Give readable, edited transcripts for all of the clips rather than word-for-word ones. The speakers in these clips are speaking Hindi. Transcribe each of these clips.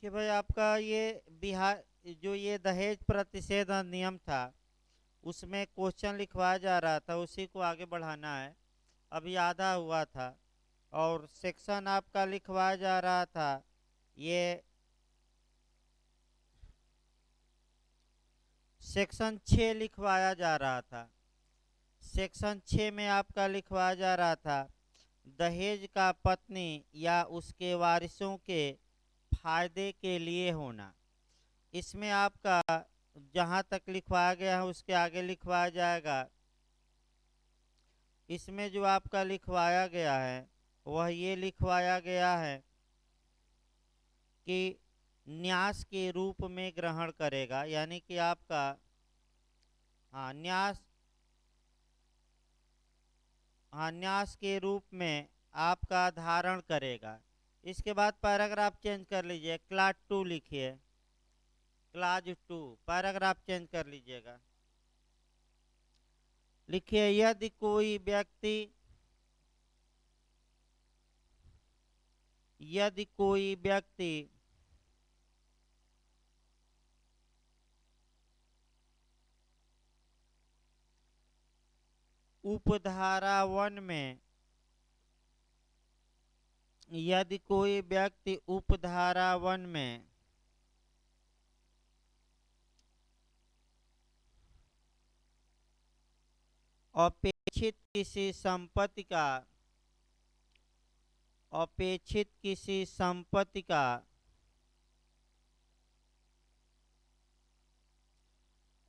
देखिए भाई, आपका ये बिहार जो ये दहेज प्रतिषेध अधिनियम था, उसमें क्वेश्चन लिखवाया जा रहा था, उसी को आगे बढ़ाना है। अभी आधा हुआ था और सेक्शन आपका लिखवाया जा रहा था। ये सेक्शन 6 लिखवाया जा रहा था। सेक्शन 6 में आपका लिखवाया जा रहा था, दहेज का पत्नी या उसके वारिसों के फायदे के लिए होना। इसमें आपका जहाँ तक लिखवाया गया है उसके आगे लिखवाया जाएगा। इसमें जो आपका लिखवाया गया है वह ये लिखवाया गया है कि न्यास के रूप में ग्रहण करेगा, यानी कि आपका, हाँ, न्यास, हाँ, न्यास के रूप में आपका धारण करेगा। इसके बाद पैराग्राफ चेंज कर लीजिए, क्लास 2 लिखिए, क्लास 2 पैराग्राफ चेंज कर लीजिएगा। लिखिए, यदि कोई व्यक्ति उपधारा वन में यदि कोई व्यक्ति उपधारा वन में अपेक्षित किसी संपत्ति का अपेक्षित किसी संपत्ति का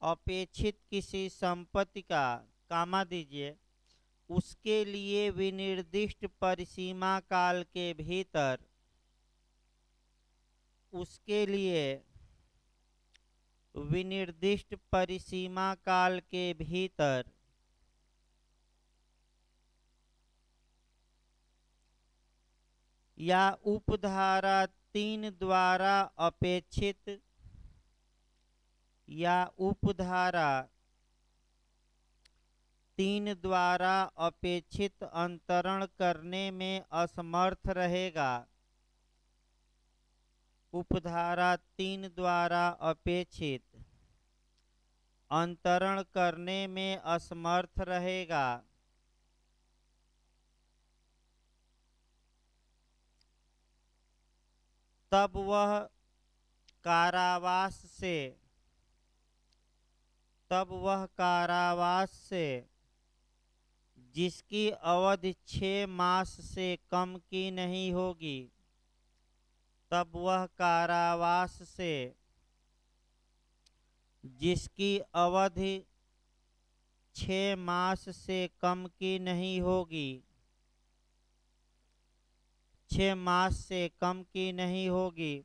अपेक्षित किसी संपत्ति का, कामा दीजिए, उसके लिए विनिर्दिष्ट परिसीमा काल के भीतर उसके लिए विनिर्दिष्ट परिसीमा काल के भीतर या उपधारा 3 द्वारा अपेक्षित या उपधारा 3 द्वारा अपेक्षित अंतरण करने में असमर्थ रहेगा। उपधारा 3 द्वारा अपेक्षित अंतरण करने में असमर्थ रहेगा, तब वह कारावास से जिसकी अवधि 6 मास से कम की नहीं होगी, तब वह कारावास से जिसकी अवधि 6 मास से कम की नहीं होगी 6 मास से कम की नहीं होगी,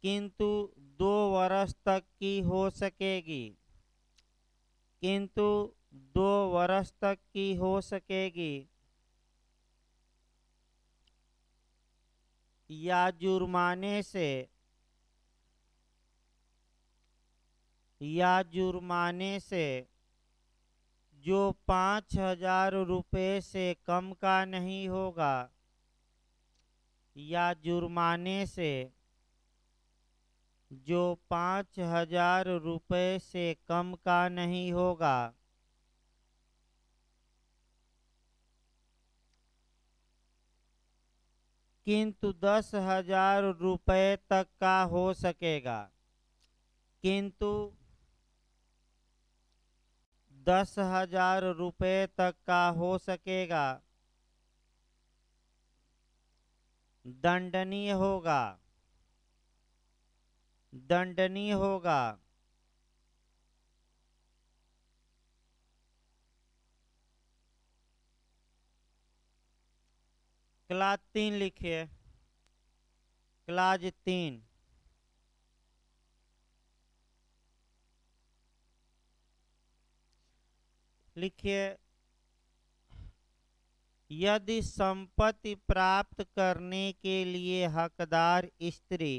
किंतु 2 वर्ष तक की हो सकेगी किंतु 2 वर्ष तक की हो सकेगी, या जुर्माने से जो 5,000 रुपये से कम का नहीं होगा, या जुर्माने से जो 5,000 रुपये से कम का नहीं होगा, किंतु 10,000 रुपये तक का हो सकेगा किंतु 10,000 रुपये तक का हो सकेगा, दंडनीय होगा। क्लास 3 लिखिए, क्लास 3, लिखिए, यदि संपत्ति प्राप्त करने के लिए हकदार स्त्री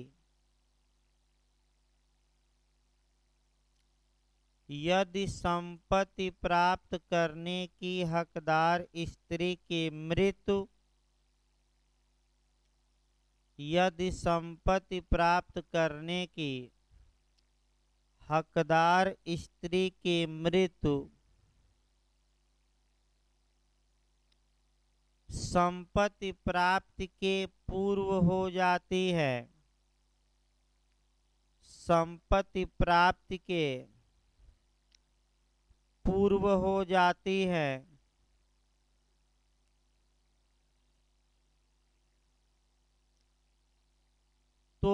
यदि संपत्ति प्राप्त करने की हकदार स्त्री की मृत्यु यदि संपत्ति प्राप्त करने की हकदार स्त्री की मृत्यु संपत्ति प्राप्ति के पूर्व हो जाती है, संपत्ति प्राप्ति के पूर्व हो जाती है, तो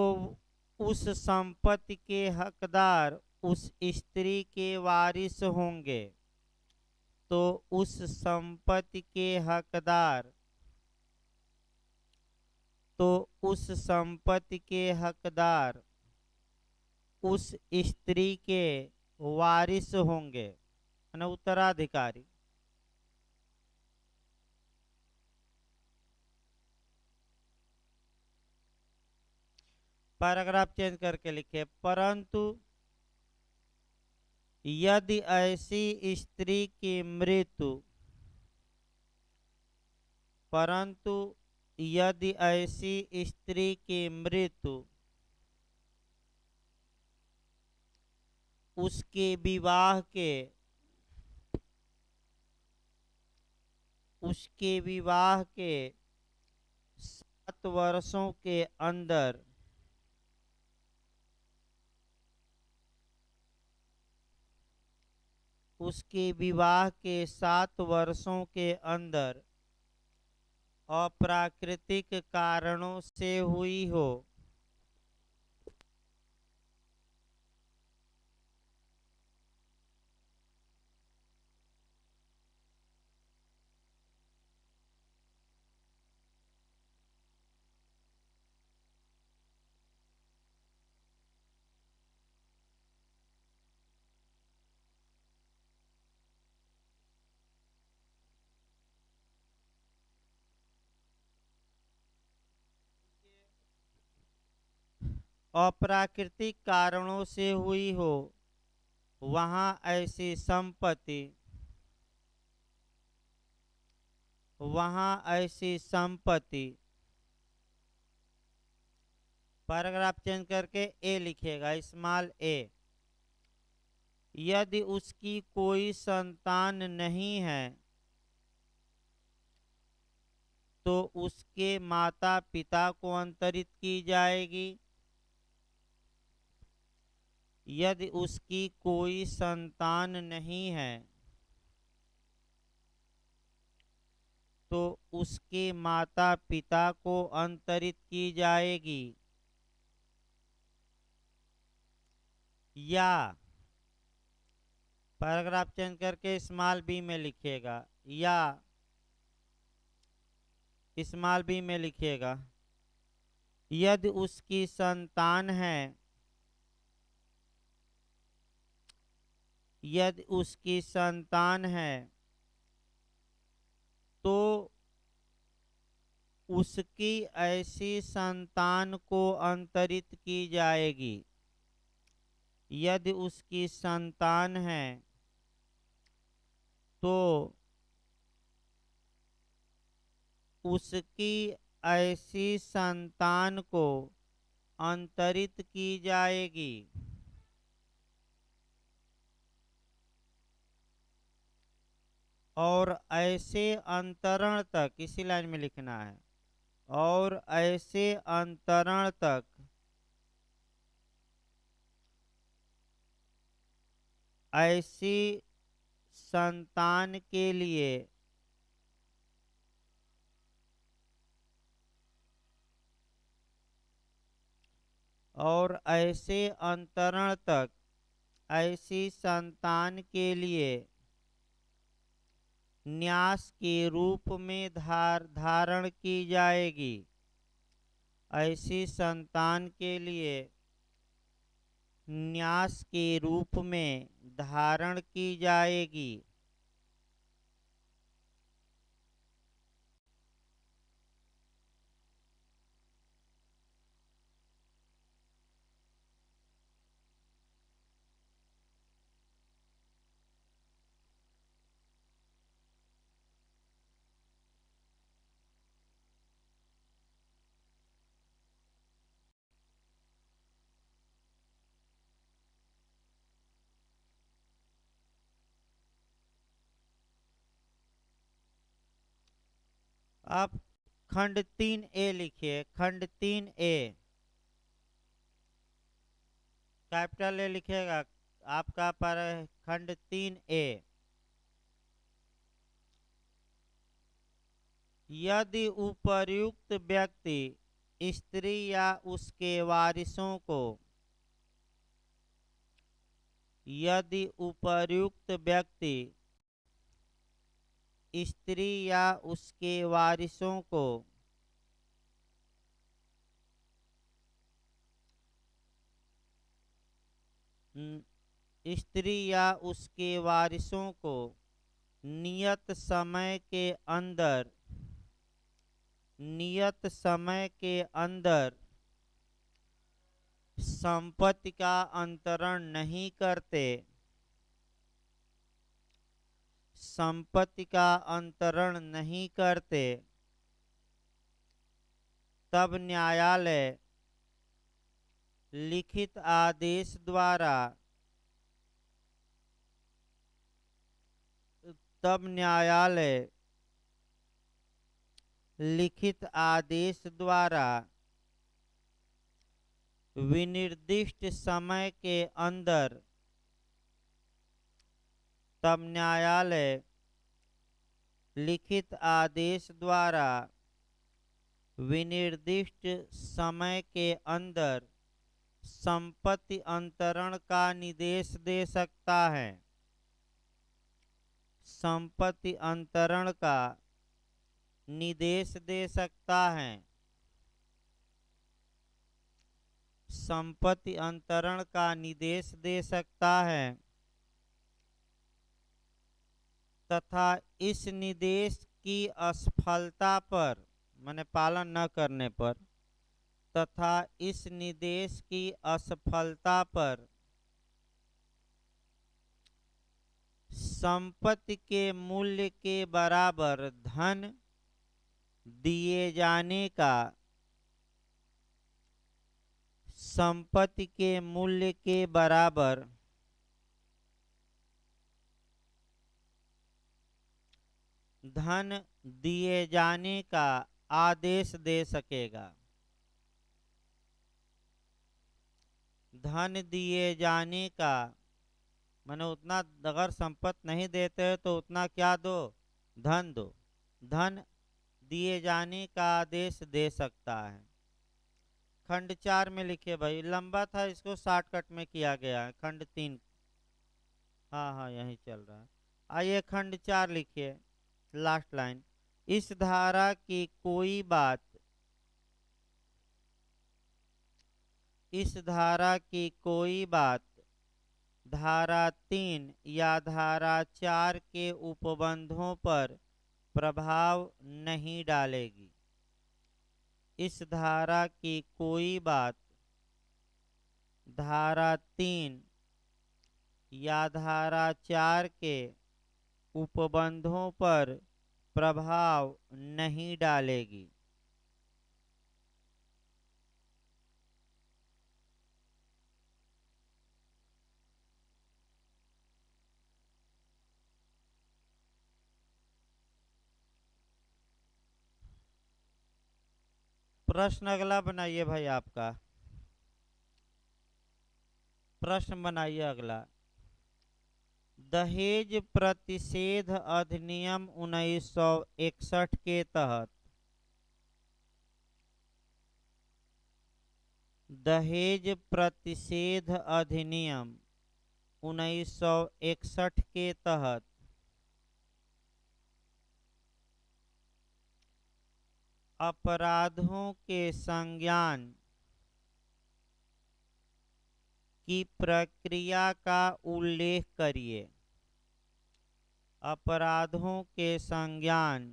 उस संपत्ति के हकदार उस स्त्री के वारिस होंगे। तो उस संपत्ति के हकदार तो उस संपत्ति के हकदार उस स्त्री के वारिस होंगे, यानी उत्तराधिकारी। पैराग्राफ चेंज करके लिखे, परंतु यदि ऐसी स्त्री की मृत्यु परंतु यदि ऐसी स्त्री की मृत्यु उसके विवाह के 7 वर्षों के अंदर उसके विवाह के 7 वर्षों के अंदर अप्राकृतिक कारणों से हुई हो, अप्राकृतिक कारणों से हुई हो, वहाँ ऐसी संपत्ति पैराग्राफ चेंज करके ए लिखेगा, स्मॉल ए। यदि उसकी कोई संतान नहीं है तो उसके माता पिता को अंतरित की जाएगी। यदि उसकी कोई संतान नहीं है तो उसके माता पिता को अंतरित की जाएगी, या पैराग्राफ चेंज करके स्मॉल बी में लिखिएगा, या स्मॉल बी में लिखिएगा, यदि उसकी संतान है यदि उसकी संतान है तो उसकी ऐसी संतान को अंतरित की जाएगी। यदि उसकी संतान है तो उसकी ऐसी संतान को अंतरित की जाएगी। और ऐसे अंतरण तक, इसी लाइन में लिखना है, और ऐसे अंतरण तक ऐसी संतान के लिए और ऐसे अंतरण तक ऐसी संतान के लिए न्यास के रूप में धारण की जाएगी। ऐसी संतान के लिए न्यास के रूप में धारण की जाएगी। आप खंड 3A लिखिए। खंड 3A कैपिटल ए लिखिएगा। आपका पर खंड 3A। यदि उपर्युक्त व्यक्ति स्त्री या उसके वारिसों को यदि उपर्युक्त व्यक्ति स्त्री या उसके वारिसों को स्त्री या उसके वारिसों को नियत समय के अंदर संपत्ति का अंतरण नहीं करते तब न्यायालय लिखित आदेश द्वारा विनिर्दिष्ट समय के अंदर संपत्ति अंतरण का निर्देश दे सकता है। संपत्ति अंतरण का निर्देश दे सकता है। संपत्ति अंतरण का निर्देश दे सकता है तथा इस निर्देश की असफलता पर माने पालन न करने पर तथा इस निर्देश की असफलता पर संपत्ति के मूल्य के बराबर धन दिए जाने का संपत्ति के मूल्य के बराबर धन दिए जाने का आदेश दे सकेगा। धन दिए जाने का माने उतना अगर संपत्ति नहीं देते तो उतना क्या दो, धन दो। धन दिए जाने का आदेश दे सकता है। खंड 4 में लिखे भाई, लंबा था इसको शॉर्टकट में किया गया है। खंड 3 हाँ यही चल रहा है। आइए खंड 4 लिखिए, लास्ट लाइन। इस धारा की कोई बात धारा 3 या धारा 4 के उपबंधों पर प्रभाव नहीं डालेगी। इस धारा की कोई बात धारा 3 या धारा 4 के उपबंधों पर प्रभाव नहीं डालेगी। प्रश्न अगला बनाइए भाई। आपका प्रश्न बनाइए अगला। दहेज प्रतिषेध अधिनियम 1961 के तहत दहेज प्रतिषेध अधिनियम 1961 के तहत अपराधों के संज्ञान की प्रक्रिया का उल्लेख करिए। अपराधों के संज्ञान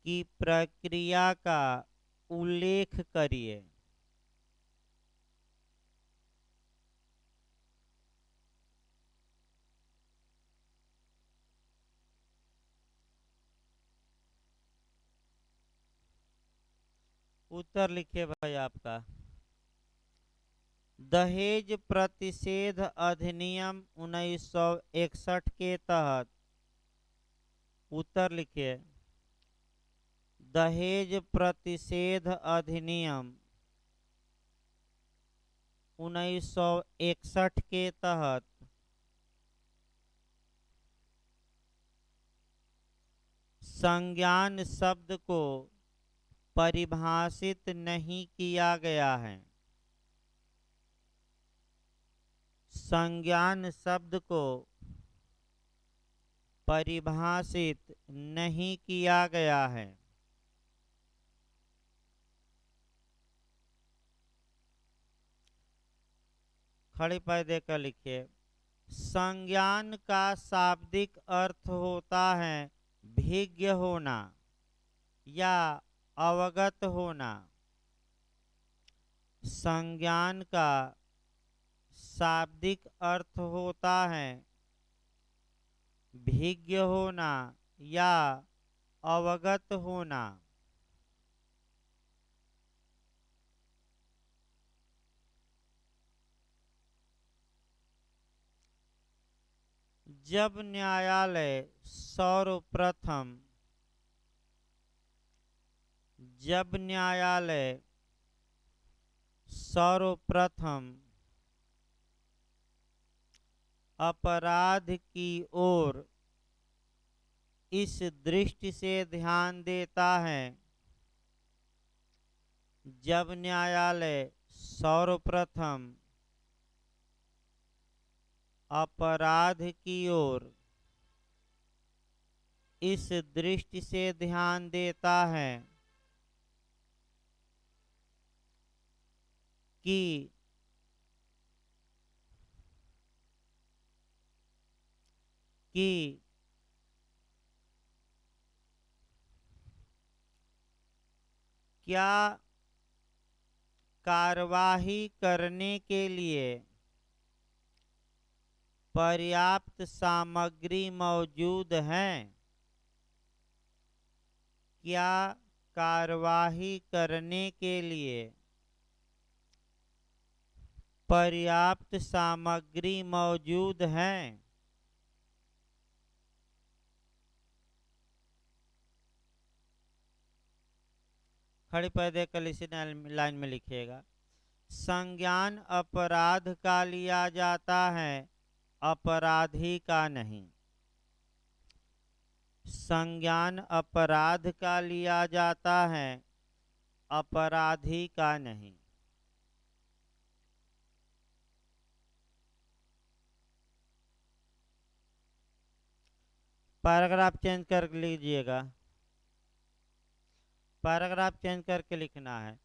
की प्रक्रिया का उल्लेख करिए। उत्तर लिखिए भाई आपका। दहेज प्रतिषेध अधिनियम 1961 के तहत उत्तर लिखिए। दहेज प्रतिषेध अधिनियम 1961 के तहत संज्ञान शब्द को परिभाषित नहीं किया गया है। संज्ञान शब्द को परिभाषित नहीं किया गया है। खड़ी पर देकर लिखिए। संज्ञान का शाब्दिक अर्थ होता है भिज्ञ होना या अवगत होना। संज्ञान का शाब्दिक अर्थ होता है भिज्ञ होना या अवगत होना। जब न्यायालय सर्वप्रथम अपराध की ओर इस दृष्टि से ध्यान देता है, जब न्यायालय सर्वप्रथम अपराध की ओर इस दृष्टि से ध्यान देता है कि क्या कार्यवाही करने के लिए पर्याप्त सामग्री मौजूद है। क्या कार्यवाही करने के लिए पर्याप्त सामग्री मौजूद है। खड़ी पर देकर इसी लाइन में लिखिएगा। संज्ञान अपराध का लिया जाता है, अपराधी का नहीं। संज्ञान अपराध का लिया जाता है, अपराधी का नहीं। पैराग्राफ चेंज कर लीजिएगा। पैराग्राफ चेंज करके लिखना है।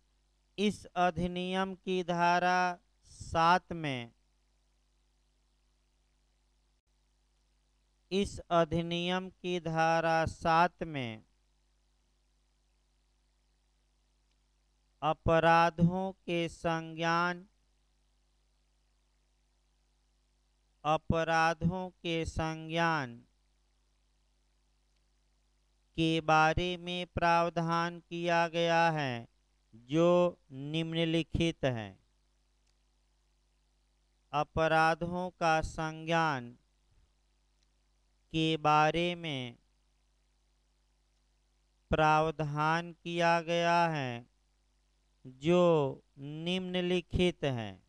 इस अधिनियम की धारा 7 में अपराधों के संज्ञान के बारे में प्रावधान किया गया है, जो निम्नलिखित है। अपराधों का संज्ञान के बारे में प्रावधान किया गया है, जो निम्नलिखित है।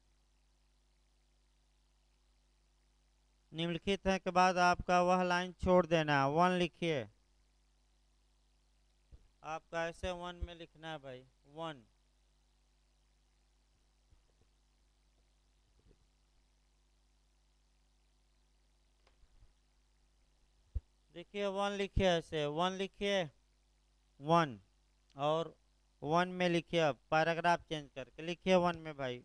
निम्नलिखित है के बाद आपका वह लाइन छोड़ देना है। 1 लिखिए। आपका ऐसे 1 में लिखना है भाई। 1 देखिए। 1 लिखिए, ऐसे 1 लिखिए 1 और 1 में लिखिए। अब पैराग्राफ चेंज करके लिखिए 1 में भाई।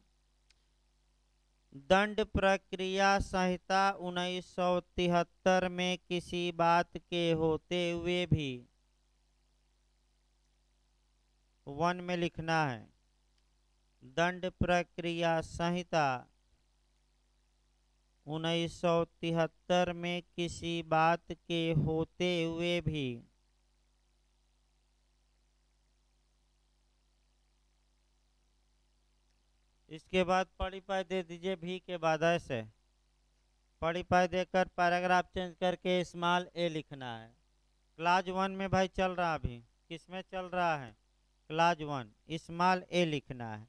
दंड प्रक्रिया संहिता 1973 में किसी बात के होते हुए भी 1 में लिखना है। दंड प्रक्रिया संहिता 1973 में किसी बात के होते हुए भी इसके बाद पढ़ी पाई दे दीजिए। भी के बाद ऐसे पढ़ी पाई देकर पैराग्राफ चेंज करके स्मॉल ए लिखना है। क्लास 1 में भाई चल रहा अभी किसमें चल रहा है, क्लाज 1, स्मॉल ए लिखना है।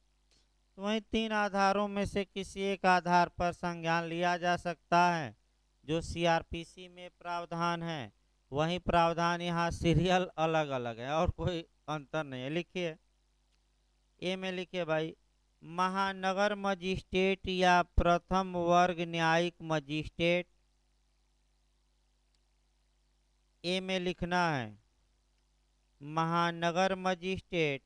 तो वहीं 3 आधारों में से किसी एक आधार पर संज्ञान लिया जा सकता है। जो सीआरपीसी में प्रावधान है वही प्रावधान यहाँ सीरियल अलग अलग है और कोई अंतर नहीं है। लिखिए ए में, लिखिए भाई, महानगर मजिस्ट्रेट या प्रथम वर्ग न्यायिक मजिस्ट्रेट। ए में लिखना है महानगर मजिस्ट्रेट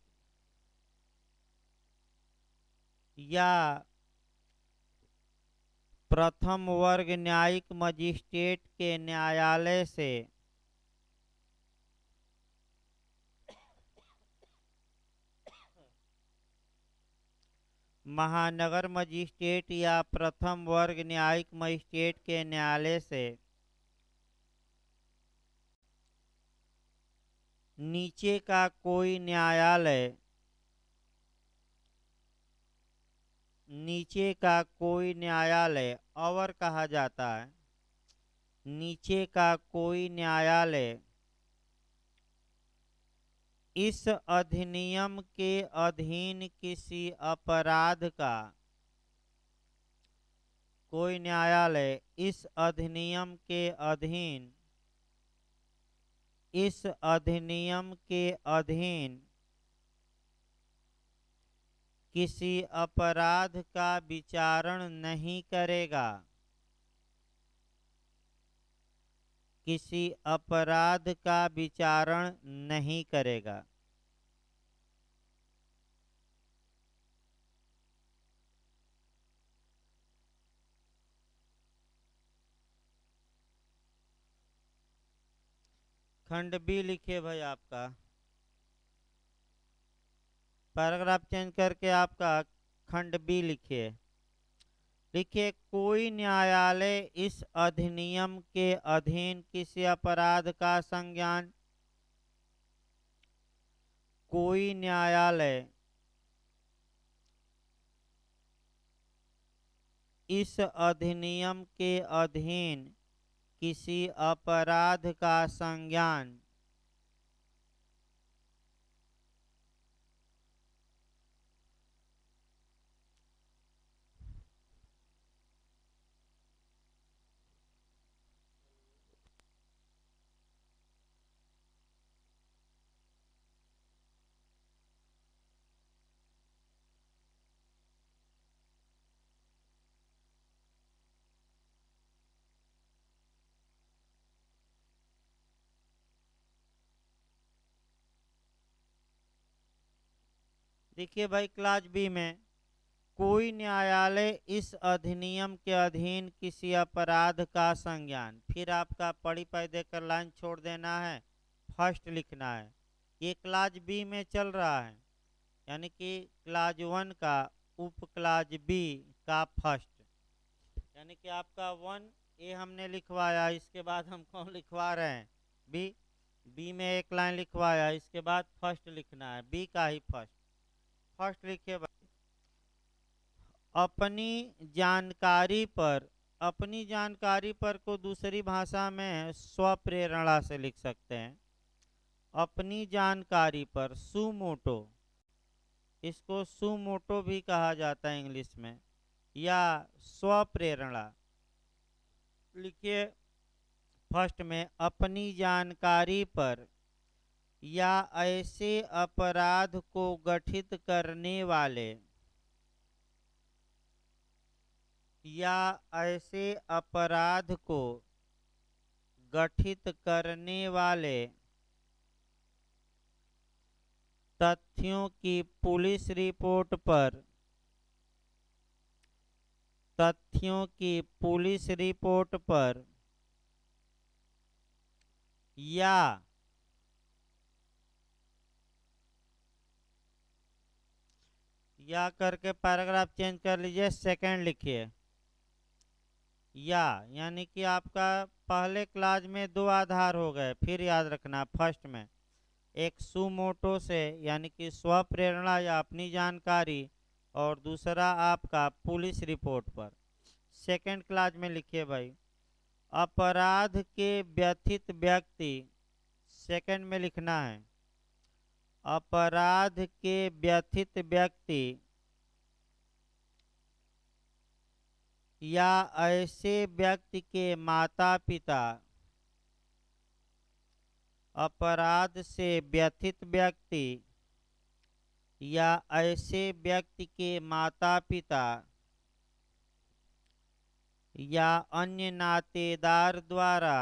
या प्रथम वर्ग न्यायिक मजिस्ट्रेट के न्यायालय से महानगर मजिस्ट्रेट या प्रथम वर्ग न्यायिक मजिस्ट्रेट के न्यायालय से नीचे का कोई न्यायालय, नीचे का कोई न्यायालय और कहा जाता है, नीचे का कोई न्यायालय इस अधिनियम के अधीन किसी अपराध का, कोई न्यायालय इस अधिनियम के अधीन, इस अधिनियम के अधीन किसी अपराध का विचारण नहीं करेगा, किसी अपराध का विचारण नहीं करेगा। खंड बी लिखिए भाई आपका, पैराग्राफ चेंज करके आपका खंड बी लिखिए। लिखिए कोई न्यायालय इस अधिनियम के अधीन किसी अपराध का संज्ञान, कोई न्यायालय इस अधिनियम के अधीन किसी अपराध का संज्ञान देखिए भाई क्लास बी में, कोई न्यायालय इस अधिनियम के अधीन किसी अपराध का संज्ञान, फिर आपका पढ़ी पढ़ी देकर लाइन छोड़ देना है, फर्स्ट लिखना है। ये क्लास बी में चल रहा है, यानी कि क्लास 1 का उप क्लास बी का फर्स्ट, यानी कि आपका 1 ए हमने लिखवाया, इसके बाद हम कौन लिखवा रहे हैं, बी। बी में एक लाइन लिखवाया, इसके बाद फर्स्ट लिखना है, बी का ही फर्स्ट। फर्स्ट लिखिए भाई, अपनी जानकारी पर, अपनी जानकारी पर को दूसरी भाषा में स्वप्रेरणा से लिख सकते हैं। अपनी जानकारी पर, सुमोटो, इसको सुमोटो भी कहा जाता है इंग्लिश में, या स्वप्रेरणा। लिखिए फर्स्ट में, अपनी जानकारी पर या ऐसे अपराध को गठित करने वाले, या ऐसे अपराध को गठित करने वाले तथ्यों की पुलिस रिपोर्ट पर, तथ्यों की पुलिस रिपोर्ट पर या करके पैराग्राफ चेंज कर लीजिए, सेकंड लिखिए। यानी कि आपका पहले क्लास में 2 आधार हो गए, फिर याद रखना फर्स्ट में एक सुमोटो से यानी कि स्वप्रेरणा या अपनी जानकारी, और दूसरा आपका पुलिस रिपोर्ट पर। सेकंड क्लास में लिखिए भाई, अपराध के व्यथित व्यक्ति, सेकंड में लिखना है, अपराध के व्यथित व्यक्ति या ऐसे व्यक्ति के माता पिता, अपराध से व्यथित व्यक्ति या ऐसे व्यक्ति के माता पिता या अन्य नातेदार द्वारा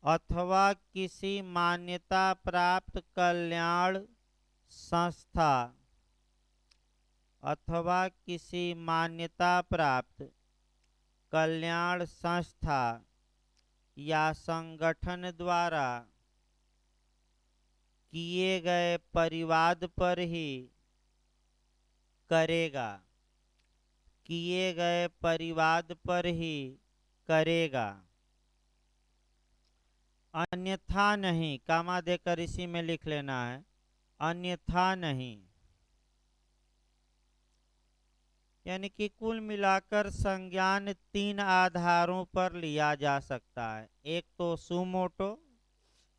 अथवा किसी मान्यता प्राप्त कल्याण संस्था या संगठन द्वारा किए गए परिवाद पर ही करेगा, अन्यथा नहीं। कामा देकर इसी में लिख लेना है, अन्यथा नहीं। यानी कि कुल मिलाकर संज्ञान 3 आधारों पर लिया जा सकता है। एक तो सुमोटो,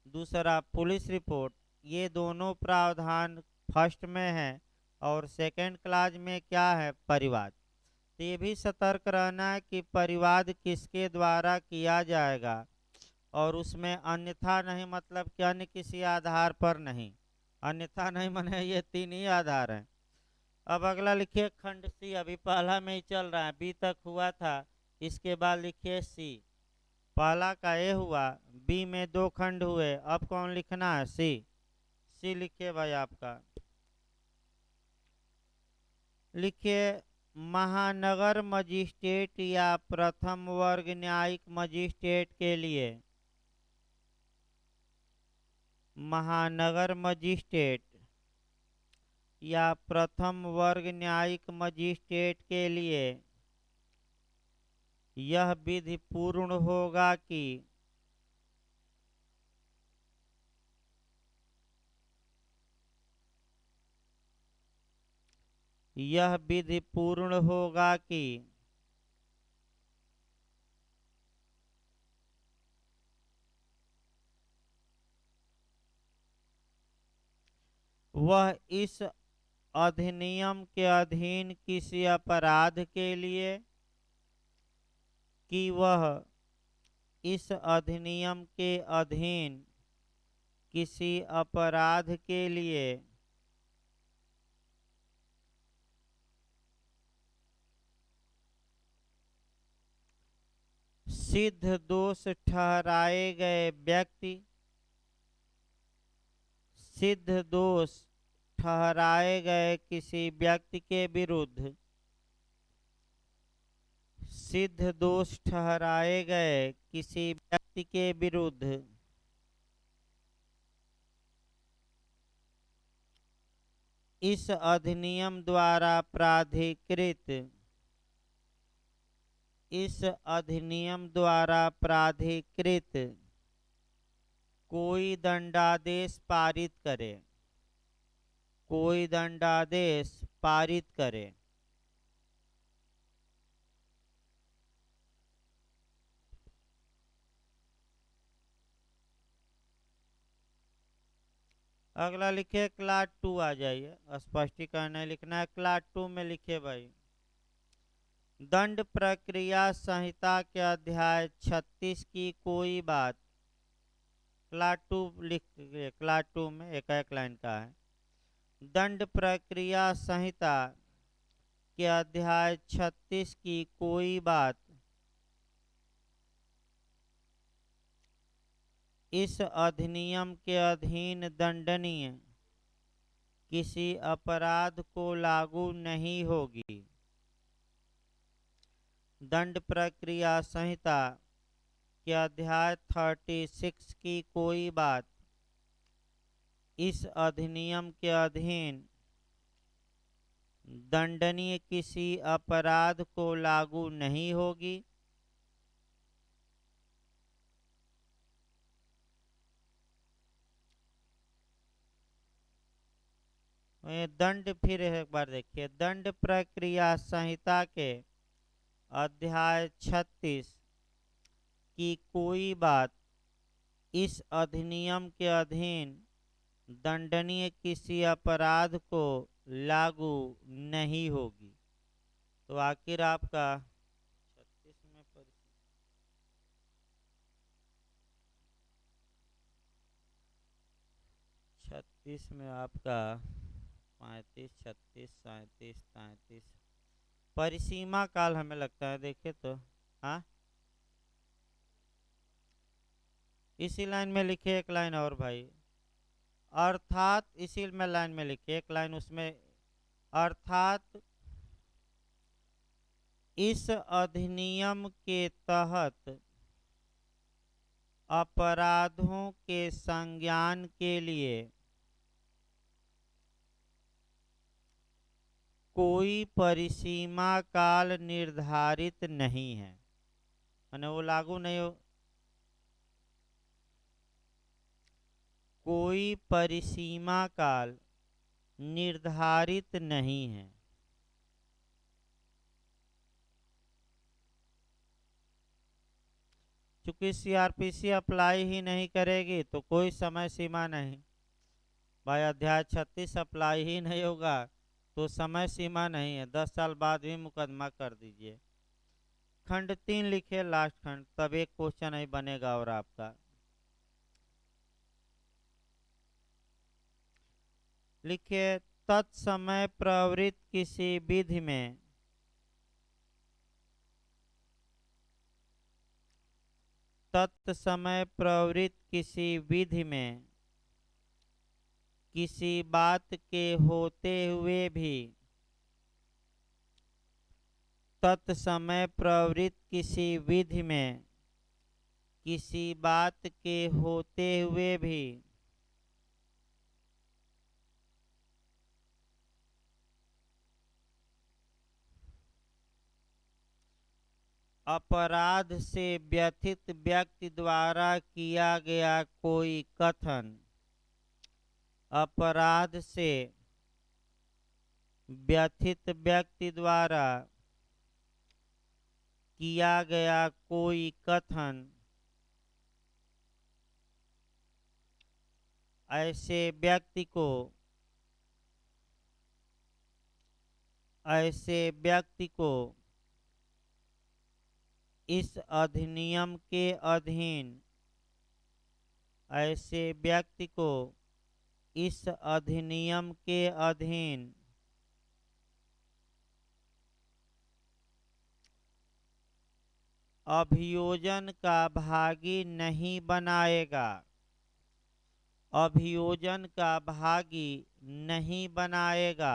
दूसरा पुलिस रिपोर्ट। ये दोनों प्रावधान फर्स्ट में है और सेकंड क्लास में क्या है, परिवाद। तो ये भी सतर्क रहना है कि परिवाद किसके द्वारा किया जाएगा, और उसमें अन्यथा नहीं मतलब कि अन्य किसी आधार पर नहीं। अन्यथा नहीं माने ये 3 ही आधार हैं। अब अगला लिखिए खंड सी। अभी पहला में ही चल रहा है, बी तक हुआ था। इसके बाद लिखिए सी। पहला का ए हुआ, बी में 2 खंड हुए। अब कौन लिखना है, सी। सी लिखिए भाई आपका। लिखिए महानगर मजिस्ट्रेट या प्रथम वर्ग न्यायिक मजिस्ट्रेट के लिए, महानगर मजिस्ट्रेट या प्रथम वर्ग न्यायिक मजिस्ट्रेट के लिए यह विधि पूर्ण होगा कि वह इस अधिनियम के अधीन किसी अपराध के लिए सिद्ध दोष ठहराए गए किसी व्यक्ति के विरुद्ध इस अधिनियम द्वारा प्राधिकृत कोई दंडादेश पारित करे। अगला लिखिए क्लास 2 आ जाइए। स्पष्टीकरण नहीं लिखना है, क्लास 2 में लिखिए भाई। दंड प्रक्रिया संहिता के अध्याय 36 की कोई बात, क्लास 2 लिख, क्लास 2 में एक लाइन का है। दंड प्रक्रिया संहिता के अध्याय 36 की कोई बात इस अधिनियम के अधीन दंडनीय किसी अपराध को लागू नहीं होगी। दंड प्रक्रिया संहिता के अध्याय 36 की कोई बात इस अधिनियम के अधीन दंडनीय किसी अपराध को लागू नहीं होगी। ये दंड फिर एक बार देखिए, दंड प्रक्रिया संहिता के अध्याय 36 की कोई बात इस अधिनियम के अधीन दंडनीय किसी अपराध को लागू नहीं होगी। तो आखिर आपका 36 में आपका 35, 36, 37, 33 परिसीमा काल हमें लगता है, देखे तो। हाँ, इसी लाइन में लिखे एक लाइन और भाई, अर्थात इसी में लाइन में लिखे एक लाइन उसमें, अर्थात इस अधिनियम के तहत अपराधों के संज्ञान के लिए कोई परिसीमा काल निर्धारित नहीं है, माने वो लागू नहीं हो, कोई परिसीमा काल निर्धारित नहीं है। चूंकि सीआरपीसी अप्लाई ही नहीं करेगी तो कोई समय सीमा नहीं भाई, अध्याय 36 अप्लाई ही नहीं होगा तो समय सीमा नहीं है, 10 साल बाद भी मुकदमा कर दीजिए। खंड 3 लिखे लास्ट खंड, तब एक क्वेश्चन ही बनेगा और आपका लिखिए, तत्समय प्रवृत्त किसी विधि में तत्समय प्रवृत्त किसी विधि में किसी बात के होते हुए भी तत्समय प्रवृत्त किसी विधि में किसी बात के होते हुए भी अपराध से व्यथित व्यक्ति द्वारा किया गया कोई कथन, अपराध से व्यथित व्यक्ति द्वारा किया गया कोई कथन ऐसे व्यक्ति को इस अधिनियम के अधीन, ऐसे व्यक्ति को इस अधिनियम के अधीन अभियोजन का भागी नहीं बनाएगा, अभियोजन का भागी नहीं बनाएगा।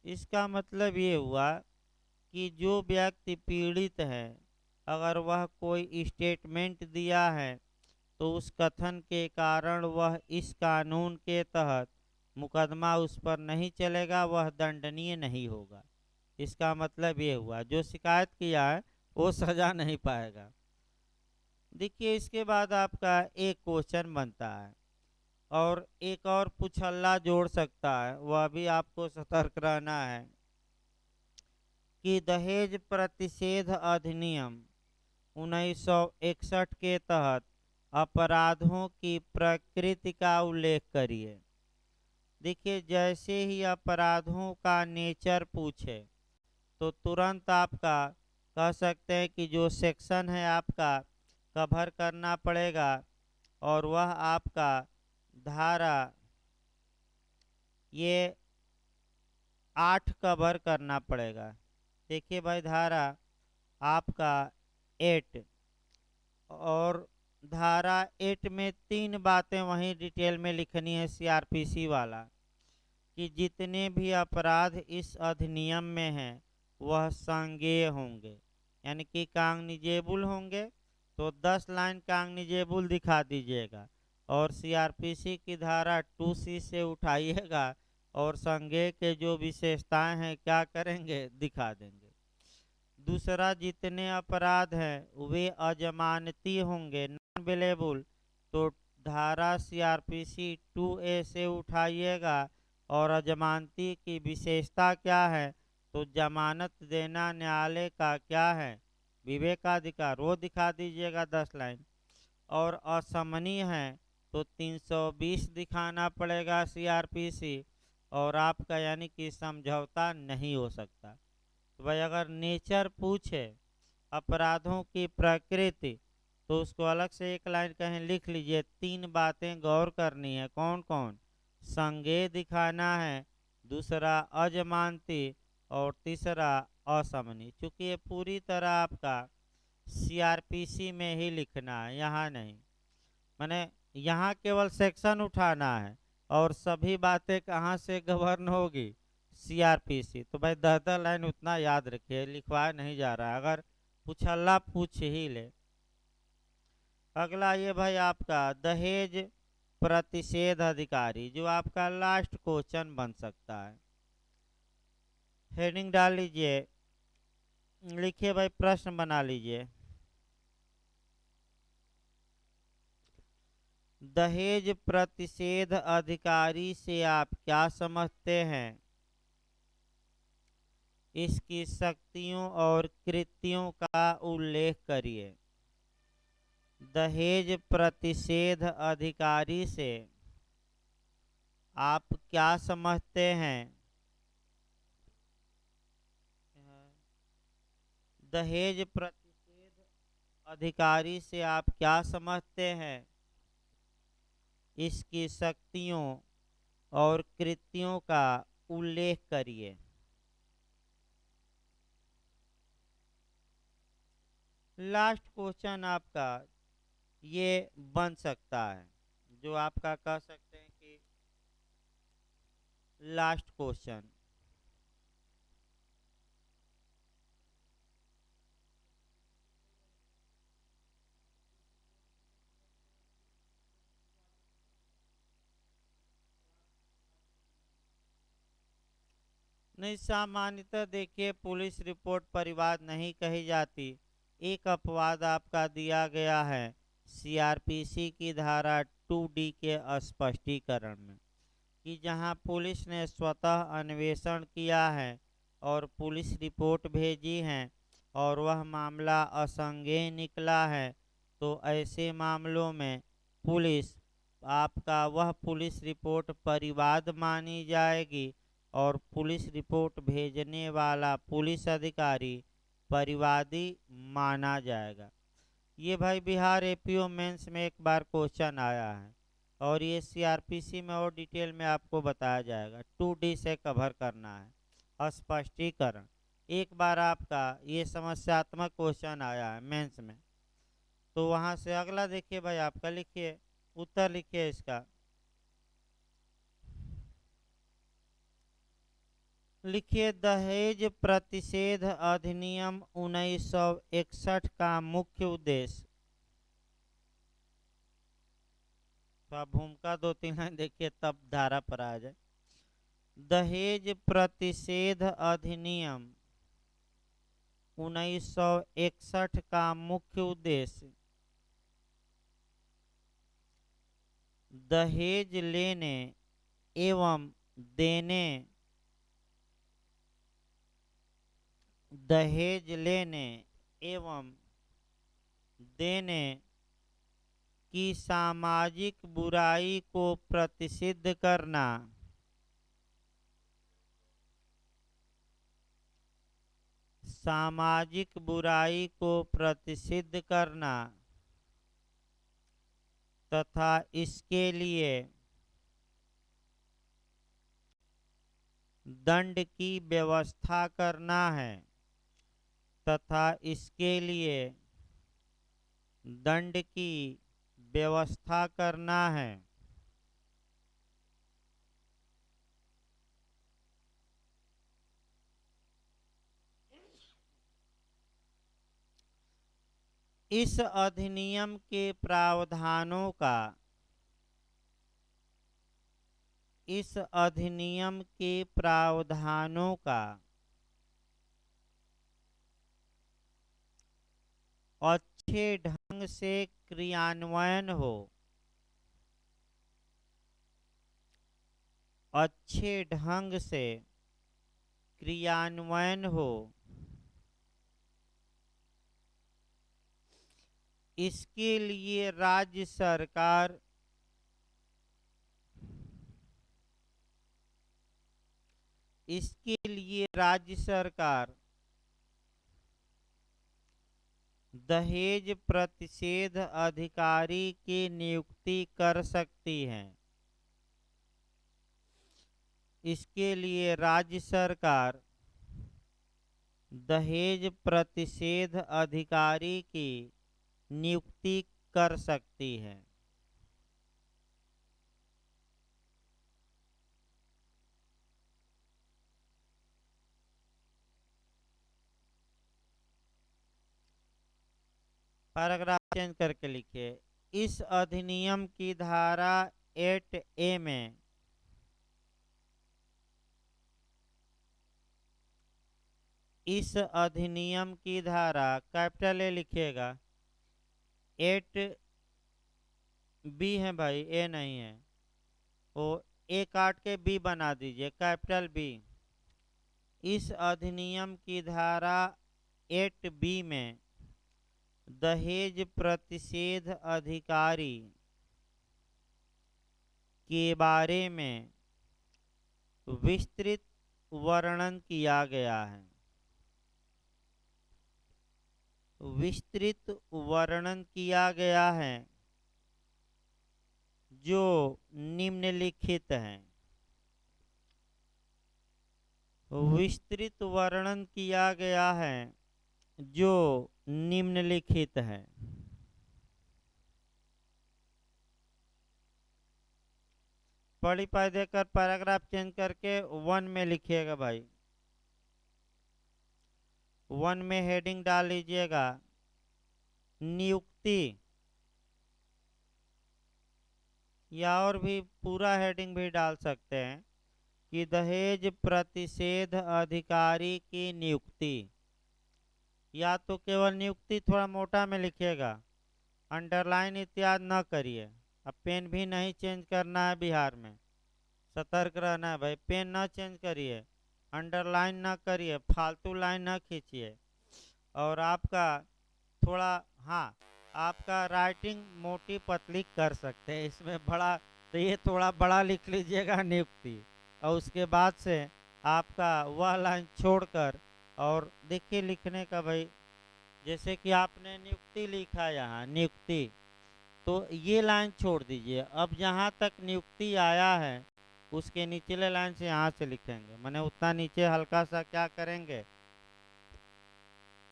इसका मतलब ये हुआ कि जो व्यक्ति पीड़ित है, अगर वह कोई स्टेटमेंट दिया है तो उस कथन के कारण वह इस कानून के तहत मुकदमा उस पर नहीं चलेगा, वह दंडनीय नहीं होगा। इसका मतलब ये हुआ जो शिकायत किया है वो सजा नहीं पाएगा। देखिए, इसके बाद आपका एक क्वेश्चन बनता है और एक और पुछल्ला जोड़ सकता है, वह भी आपको सतर्क रहना है कि दहेज प्रतिषेध अधिनियम 1961 के तहत अपराधों की प्रकृति का उल्लेख करिए। देखिए, जैसे ही अपराधों का नेचर पूछे तो तुरंत आपका कह सकते हैं कि जो सेक्शन है आपका कवर करना पड़ेगा और वह आपका धारा ये 8 कवर करना पड़ेगा। देखिए भाई, धारा आपका 8 और धारा 8 में 3 बातें वहीं डिटेल में लिखनी है सीआरपीसी वाला, कि जितने भी अपराध इस अधिनियम में हैं वह संज्ञेय होंगे, यानी कि कांगनिजेबल होंगे। तो 10 लाइन कांगनिजेबल दिखा दीजिएगा और सीआरपीसी की धारा 2C से उठाइएगा और संज्ञेय के जो विशेषताएं हैं क्या करेंगे, दिखा देंगे। दूसरा, जितने अपराध हैं वे अजमानती होंगे, अवेलेबल, तो धारा सीआरपीसी 2A से उठाइएगा। और अजमानती की विशेषता क्या है, तो जमानत देना न्यायालय का क्या है, विवेकाधिकार, वो दिखा दीजिएगा 10 लाइन। और असमनीय है तो 320 दिखाना पड़ेगा सीआरपीसी। और आपका यानी कि समझौता नहीं हो सकता। तो भाई अगर नेचर पूछे, अपराधों की प्रकृति, तो उसको अलग से एक लाइन कहीं लिख लीजिए। 3 बातें गौर करनी है, कौन कौन, संज्ञेय दिखाना है, दूसरा अजमानती, और तीसरा असमनी। चूंकि ये पूरी तरह आपका सीआरपीसी में ही लिखना है, यहाँ नहीं। मैंने यहाँ केवल सेक्शन उठाना है और सभी बातें कहाँ से गवर्न होगी, सीआरपीसी। तो भाई 10-10 लाइन उतना याद रखिए, लिखवाया नहीं जा रहा है, अगर पूछल्ला पूछ ही ले। अगला ये भाई आपका दहेज प्रतिषेध अधिकारी, जो आपका लास्ट क्वेश्चन बन सकता है। हेडिंग डाल लीजिए, लिखिए भाई, प्रश्न बना लीजिए। दहेज प्रतिषेध अधिकारी से आप क्या समझते हैं, इसकी शक्तियों और कृत्यों का उल्लेख करिए। दहेज प्रतिषेध अधिकारी से आप क्या समझते हैं, दहेज प्रतिषेध अधिकारी से आप क्या समझते हैं, इसकी शक्तियों और कृत्यों का उल्लेख करिए। लास्ट क्वेश्चन आपका ये बन सकता है, जो आपका कह सकते हैं कि लास्ट क्वेश्चन। नहीं, सामान्यतः देखिए, पुलिस रिपोर्ट परिवाद नहीं कही जाती। एक अपवाद आपका दिया गया है सीआरपीसी की धारा 2D के स्पष्टीकरण में, कि जहां पुलिस ने स्वतः अन्वेषण किया है और पुलिस रिपोर्ट भेजी है और वह मामला असंज्ञेय निकला है, तो ऐसे मामलों में पुलिस आपका वह पुलिस रिपोर्ट परिवाद मानी जाएगी और पुलिस रिपोर्ट भेजने वाला पुलिस अधिकारी परिवादी माना जाएगा। ये भाई बिहार एपीओ मेंस में एक बार क्वेश्चन आया है और ये सीआरपीसी में और डिटेल में आपको बताया जाएगा। 2D से कवर करना है स्पष्टीकरण। एक बार आपका ये समस्यात्मक क्वेश्चन आया है मेंस में, तो वहां से अगला देखिए भाई, आपका लिखिए, उत्तर लिखिए इसका। लिखिए, दहेज प्रतिषेध अधिनियम 1961 का मुख्य उद्देश्य। तो आप भूमिका 2-3 लाइन देखिए, तब धारा पर आ जाए। दहेज प्रतिषेध अधिनियम 1961 का मुख्य उद्देश्य दहेज लेने एवं देने, दहेज लेने एवं देने की सामाजिक बुराई को प्रतिषिद्ध करना, सामाजिक बुराई को प्रतिषिद्ध करना तथा इसके लिए दंड की व्यवस्था करना है, तथा इसके लिए दंड की व्यवस्था करना है। इस अधिनियम के प्रावधानों का, इस अधिनियम के प्रावधानों का अच्छे ढंग से क्रियान्वयन हो, अच्छे ढंग से क्रियान्वयन हो, इसके लिए राज्य सरकार दहेज प्रतिषेध अधिकारी की नियुक्ति कर सकती है। इसके लिए राज्य सरकार दहेज प्रतिषेध अधिकारी की नियुक्ति कर सकती है। पैराग्राफ चेंज करके लिखिए, इस अधिनियम की धारा 8A में इस अधिनियम की धारा कैपिटल ए लिखिएगा, 8B है भाई, ए नहीं है, वो ए काट के बी बना दीजिए, कैपिटल बी। इस अधिनियम की धारा 8B में दहेज प्रतिषेध अधिकारी के बारे में विस्तृत वर्णन किया गया है। विस्तृत वर्णन किया गया है जो निम्नलिखित है। विस्तृत वर्णन किया गया है जो निम्नलिखित है। पढ़ी पाई देकर पैराग्राफ चेंज करके 1 में लिखिएगा भाई। 1 में हेडिंग डाल लीजिएगा नियुक्ति, या और भी पूरा हेडिंग भी डाल सकते हैं कि दहेज प्रतिषेध अधिकारी की नियुक्ति, या तो केवल नियुक्ति थोड़ा मोटा में लिखिएगा, अंडरलाइन इत्यादि न करिए। अब पेन भी नहीं चेंज करना है बिहार में, सतर्क रहना है भाई, पेन न चेंज करिए, अंडरलाइन न करिए, फालतू लाइन न खींचिए। और आपका थोड़ा, हाँ, आपका राइटिंग मोटी पतली कर सकते हैं इसमें बड़ा, तो ये थोड़ा बड़ा लिख लीजिएगा नियुक्ति, और उसके बाद से आपका वह लाइन छोड़कर, और देखिए लिखने का भाई, जैसे कि आपने नियुक्ति लिखा यहाँ नियुक्ति, तो ये लाइन छोड़ दीजिए। अब जहाँ तक नियुक्ति आया है उसके निचले लाइन से यहाँ से लिखेंगे, माने उतना नीचे हल्का सा क्या करेंगे,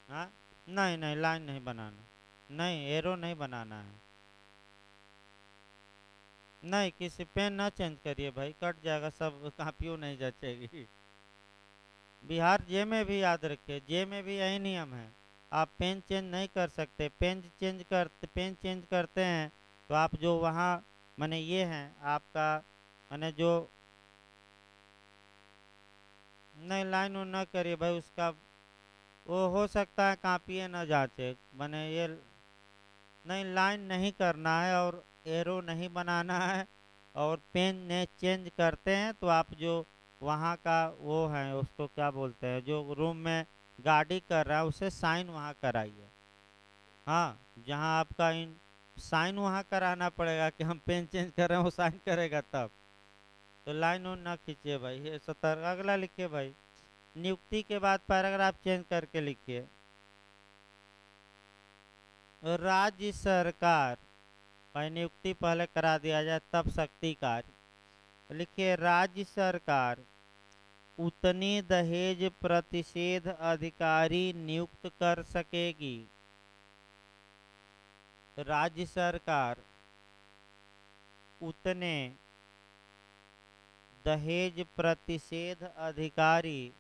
हाँ, नहीं नहीं लाइन नहीं बनाना, नहीं एरो नहीं बनाना है, नहीं किसी पेन ना चेंज करिए भाई, कट जाएगा सब, कापियों नहीं जचेगी। बिहार जे में भी याद रखिए, जे में भी यही नियम है, आप पेन चेंज नहीं कर सकते। पेन चेंज करते हैं तो आप जो वहाँ माने ये हैं आपका, माने जो, नहीं लाइन न करिए भाई, उसका वो हो सकता है कापिए न जांचे, माने ये नहीं लाइन नहीं करना है और एरो नहीं बनाना है। और पेन ने चेंज करते हैं तो आप जो वहाँ का वो है उसको क्या बोलते हैं, जो रूम में गाड़ी कर रहा है उसे साइन वहाँ कराइए। हाँ, जहाँ आपका इन साइन वहाँ कराना पड़ेगा कि हम पेन चेंज कर रहे हैं, वो साइन करेगा तब। तो लाइन उन ना खींचिए भाई, ये सतर्क। अगला लिखिए भाई, नियुक्ति के बाद पैराग्राफ चेंज करके लिखिए, राज्य सरकार, भाई नियुक्ति पहले करा दिया जाए तब शक्ति कार्य। लिखिए, राज्य सरकार उतने दहेज प्रतिषेध अधिकारी नियुक्त कर सकेगी। राज्य सरकार उतने दहेज प्रतिषेध अधिकारी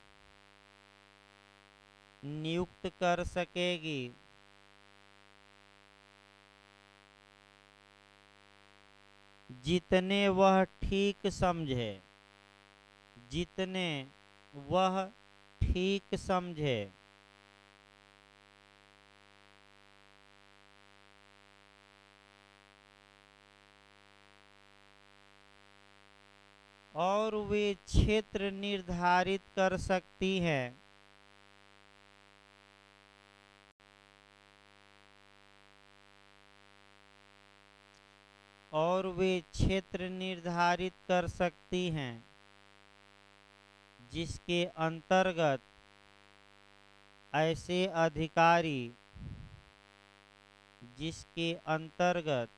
नियुक्त कर सकेगी जितने वह ठीक समझे, जितने वह ठीक समझे। और वे क्षेत्र निर्धारित कर सकती हैं और वे क्षेत्र निर्धारित कर सकती हैं जिसके अंतर्गत ऐसे अधिकारी जिसके अंतर्गत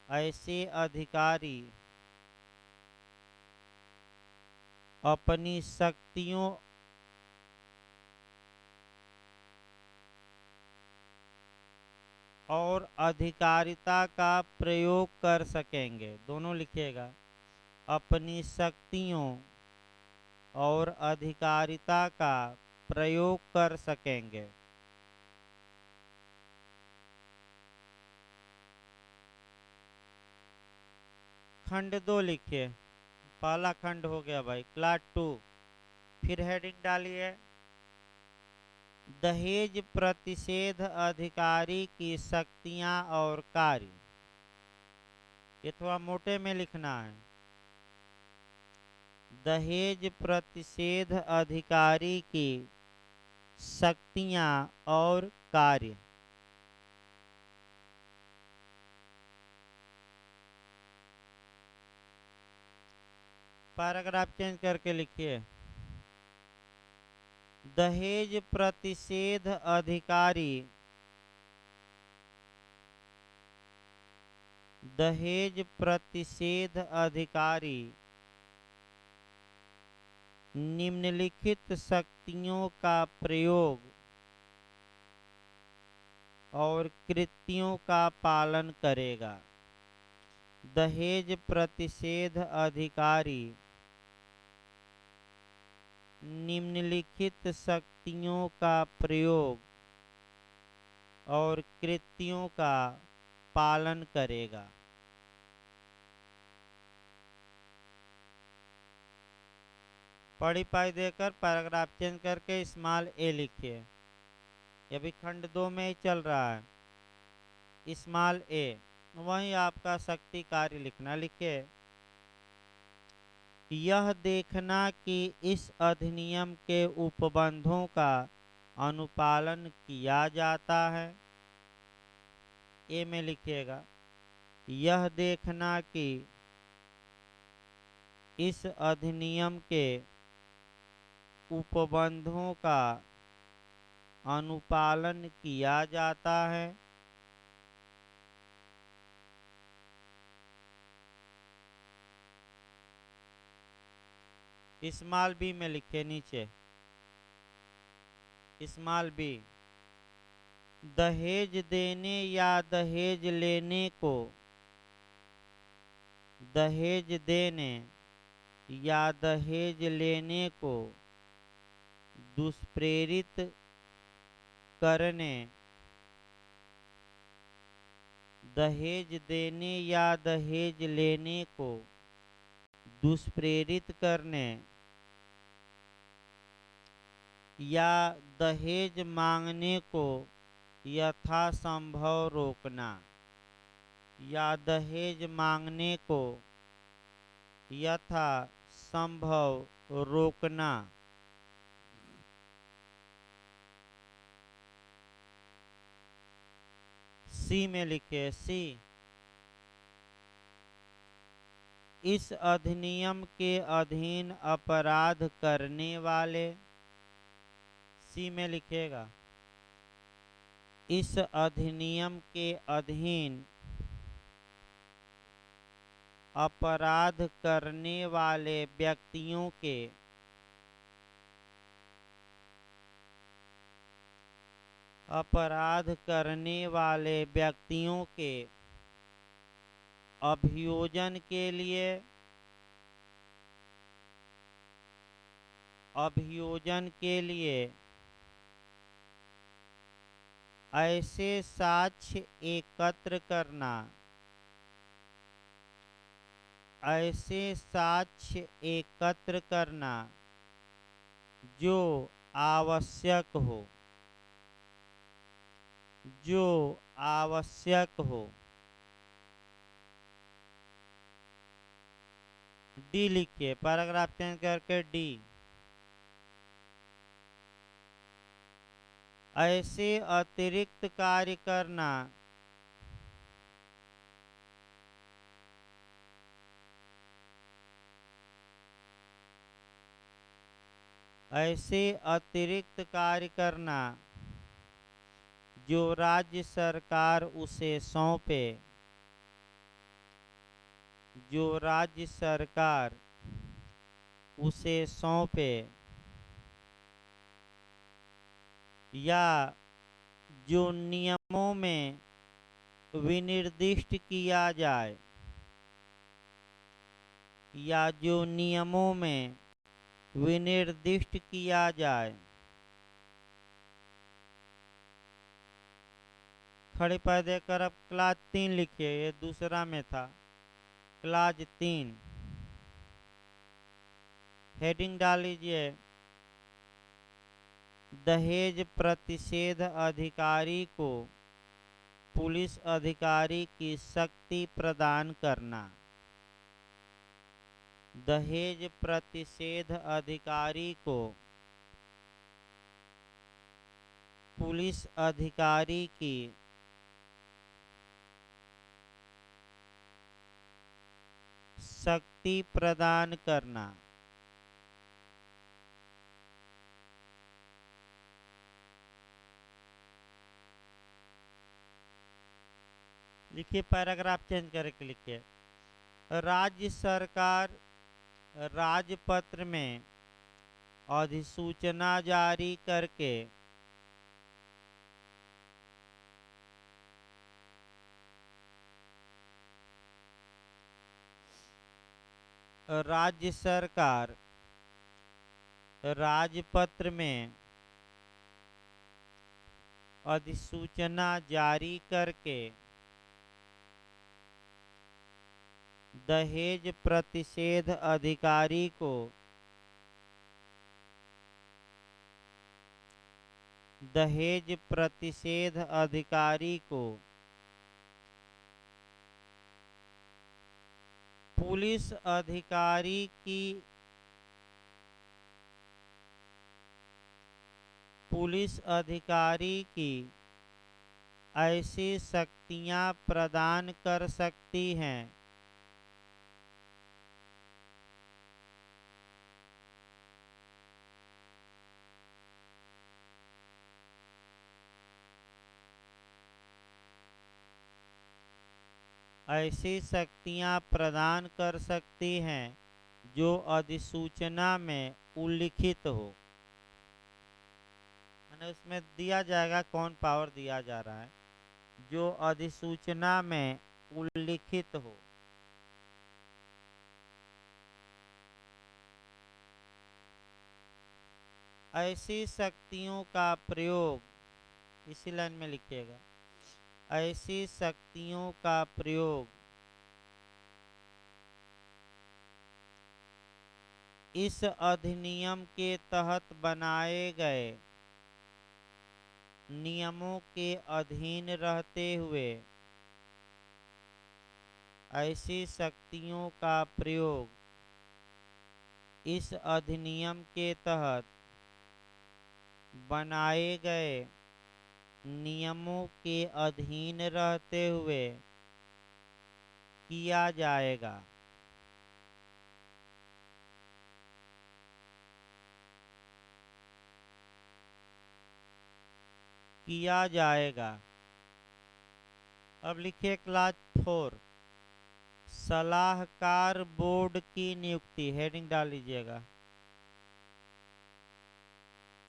ऐसे अधिकारी अपनी शक्तियों और अधिकारिता का प्रयोग कर सकेंगे। दोनों लिखिएगा, अपनी शक्तियों और अधिकारिता का प्रयोग कर सकेंगे। खंड 2 लिखिए। पहला खंड हो गया भाई, क्लास 2। फिर हेडिंग डालिए, दहेज प्रतिषेध अधिकारी की शक्तियां और कार्य। ये थोड़ा मोटे में लिखना है। दहेज प्रतिषेध अधिकारी की शक्तियां और कार्य। पैराग्राफ चेंज करके लिखिए, दहेज प्रतिषेध अधिकारी दहेज प्रतिषेध अधिकारी निम्नलिखित शक्तियों का प्रयोग और कृत्यों का पालन करेगा। दहेज प्रतिषेध अधिकारी निम्नलिखित शक्तियों का प्रयोग और कृत्यों का पालन करेगा। पढ़ी पाई देकर पैराग्राफ चेंज करके स्मॉल ए लिखिए। ये भी खंड 2 में ही चल रहा है। स्मॉल ए वही आपका शक्ति कार्य लिखना। लिखिए, यह देखना कि इस अधिनियम के उपबंधों का अनुपालन किया जाता है। ए में लिखिएगा, यह देखना कि इस अधिनियम के उपबंधों का अनुपालन किया जाता है। स्मॉल बी में लिखे नीचे, स्मॉल बी, दहेज देने या दहेज लेने को दहेज देने या दहेज लेने को दुष्प्रेरित करने दहेज देने या दहेज लेने को दुष्प्रेरित करने या दहेज मांगने को यथासंभव रोकना या दहेज मांगने को यथासंभव रोकना। सी में लिखे, सी, इस अधिनियम के अधीन अपराध करने वाले। सी में लिखेगा, इस अधिनियम के अधीन अपराध करने वाले व्यक्तियों के अपराध करने वाले व्यक्तियों के अभियोजन के लिए ऐसे साक्ष्य एकत्र करना जो आवश्यक हो डी लिखिए, पैराग्राफ चेंज करके डी। ऐसे अतिरिक्त कार्य करना ऐसे अतिरिक्त कार्य करना जो राज्य सरकार उसे सौंपे, जो राज्य सरकार उसे सौंपे, या जो नियमों में विनिर्दिष्ट किया जाए, या जो नियमों में विनिर्दिष्ट किया जाए। खड़े पैर देकर अब क्लास 3 लिखिए, ये दूसरा में था। क्लास 3 हेडिंग डाल लीजिए, दहेज प्रतिषेध अधिकारी को पुलिस अधिकारी की शक्ति प्रदान करना। दहेज प्रतिषेध अधिकारी को पुलिस अधिकारी की शक्ति प्रदान करना। लिखिए, पैराग्राफ चेंज करके लिखिए, राज्य सरकार राजपत्र में अधिसूचना जारी करके राज्य सरकार राजपत्र में अधिसूचना जारी करके दहेज प्रतिषेध अधिकारी को दहेज प्रतिषेध अधिकारी को पुलिस अधिकारी की ऐसी शक्तियां प्रदान कर सकती हैं जो अधिसूचना में उल्लिखित हो। मैंने उसमें दिया जाएगा कौन पावर दिया जा रहा है, जो अधिसूचना में उल्लिखित हो। ऐसी शक्तियों का प्रयोग, इसी लाइन में लिखिएगा, ऐसी शक्तियों का प्रयोग इस अधिनियम के तहत बनाए गए नियमों के अधीन रहते हुए ऐसी शक्तियों का प्रयोग इस अधिनियम के तहत बनाए गए नियमों के अधीन रहते हुए किया जाएगा। किया जाएगा। अब लिखिए क्लास 4 सलाहकार बोर्ड की नियुक्ति, हेडिंग डाल लीजिएगा।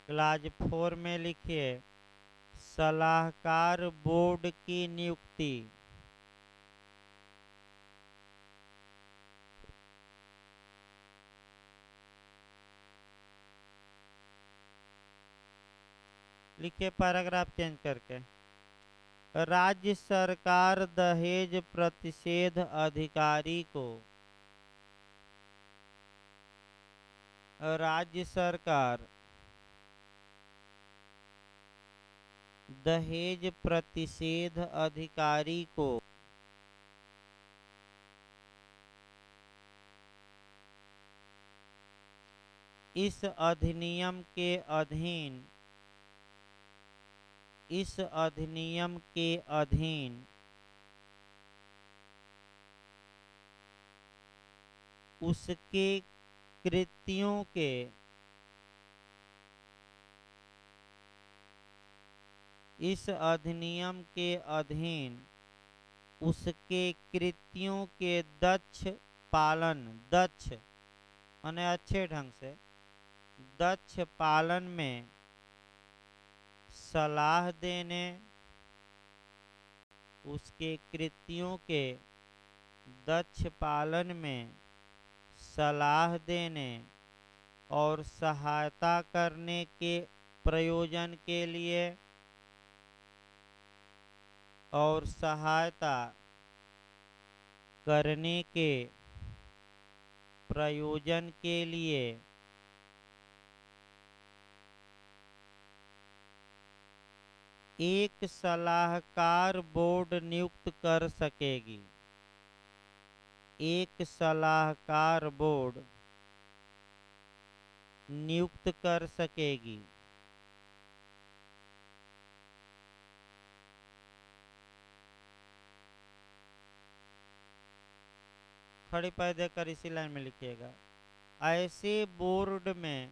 क्लास 4 में लिखिए सलाहकार बोर्ड की नियुक्ति। लिखिए पैराग्राफ चेंज करके, राज्य सरकार दहेज प्रतिषेध अधिकारी को राज्य सरकार दहेज प्रतिषेध अधिकारी को इस अधिनियम के अधीन उसके कृत्यों के इस अधिनियम के अधीन उसके कृत्यों के दक्ष पालन, दक्ष माने अच्छे ढंग से, दक्ष पालन में सलाह देने, उसके कृत्यों के दक्ष पालन में सलाह देने और सहायता करने के प्रयोजन के लिए और सहायता करने के प्रयोजन के लिए एक सलाहकार बोर्ड नियुक्त कर सकेगी। एक सलाहकार बोर्ड नियुक्त कर सकेगी। खड़ी पैर देकर इसी लाइन में लिखिएगा। ऐसे बोर्ड में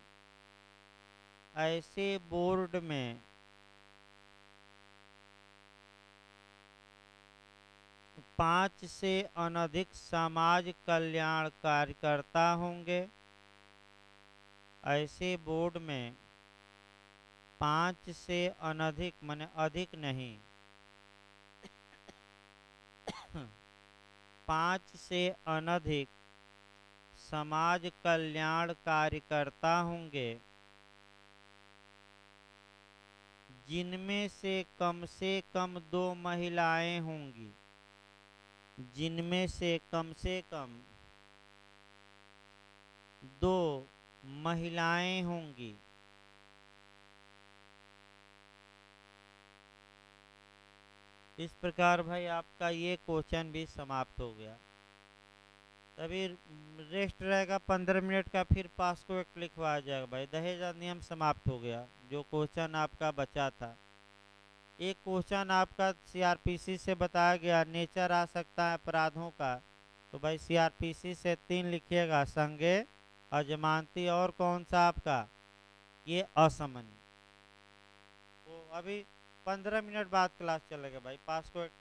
5 से अनधिक समाज कल्याण कार्यकर्ता होंगे। ऐसे बोर्ड में 5 से अनधिक माने अधिक नहीं 5 से अनधिक समाज कल्याण कार्यकर्ता होंगे, जिनमें से कम 2 महिलाएं होंगी। जिनमें से कम 2 महिलाएं होंगी। इस प्रकार भाई आपका ये क्वेश्चन भी समाप्त हो गया। तभी रेस्ट रहेगा 15 मिनट का, फिर पास को एक लिखवा जाएगा भाई। दहेज अधिनियम समाप्त हो गया। जो क्वेश्चन आपका बचा था, एक क्वेश्चन आपका सीआरपीसी से बताया गया, नेचर आ सकता है अपराधों का, तो भाई सीआरपीसी से 3 लिखिएगा, संज्ञेय, अजमानती और कौन सा आपका ये असामान्य। तो अभी 15 मिनट बाद क्लास चलेगा भाई, पास को एक